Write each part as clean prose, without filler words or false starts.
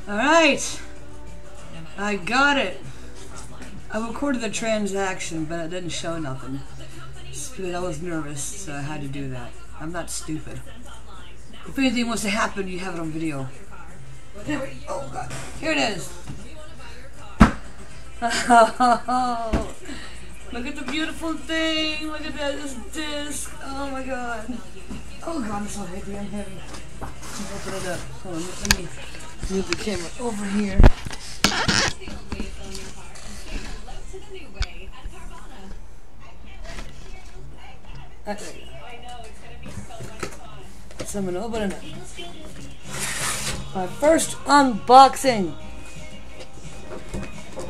Alright, I got it. I recorded the transaction, but it didn't show nothing. Because I was nervous, so I had to do that. I'm not stupid. If anything wants to happen, you have it on video. Oh god, here it is. Look at the beautiful thing. Look at that, this disc. Oh my god. Oh god, I'm so heavy. I'm heavy. Open it up. Hold on, let me move the camera over here. So I'm gonna open it up. My first unboxing.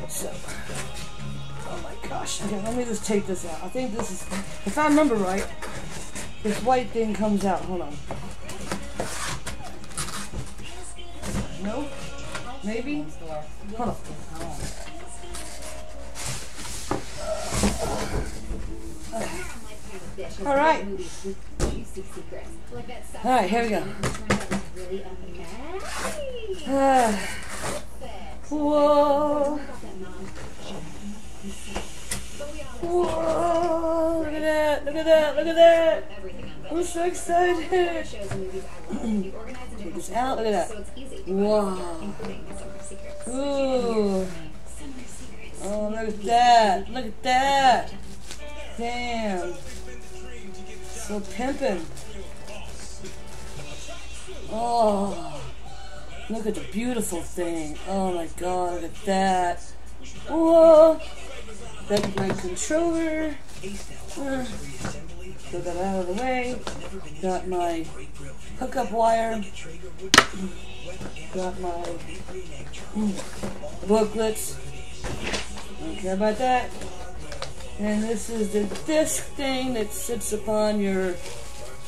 So, oh my gosh. Okay, let me just take this out. I think this is, if I remember right, this white thing comes out. Hold on. No? Maybe? Hold on. Alright. Alright, here we go. Whoa. Whoa. Look at that. Look at that. Look at that. I'm so excited. Take this out. Look at that. Wow. Ooh. Oh, look at that. Look at that. Damn. So pimpin'. Oh. Look at the beautiful thing. Oh my god, look at that. Whoa. That's my controller. Get that out of the way. Got my hookup wire. Got my booklets. Don't care about that. And this is the disc thing that sits upon your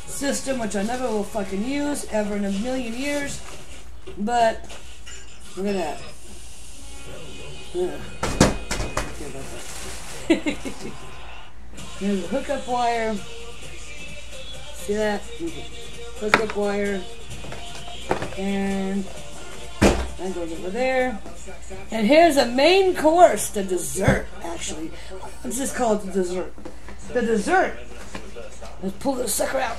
system, which I never will fucking use ever in a million years. But look at that. There's a hookup wire. See that? Hookup wire. And that goes over there. And here's a main course, the dessert, actually. Let's just call it the dessert. The dessert. Let's pull this sucker out.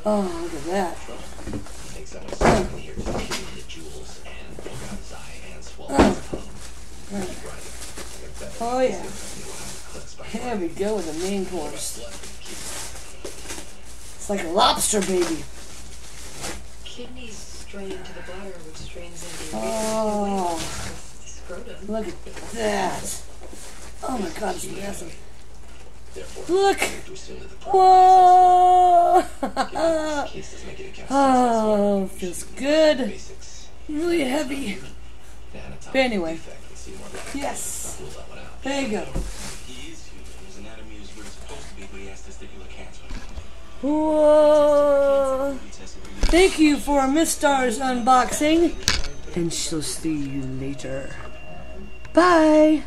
Oh, look at that. Oh yeah. There we go with the main course. It's like a lobster, baby. Kidneys strain into the bladder, which strains into the scrotum. Look at that. Oh my god, it's massive. Look! Whoa! Oh, feels good. Really heavy. But anyway. Yes. There you go. Whoa! Thank you for Miss Starr's unboxing, and she'll see you later. Bye!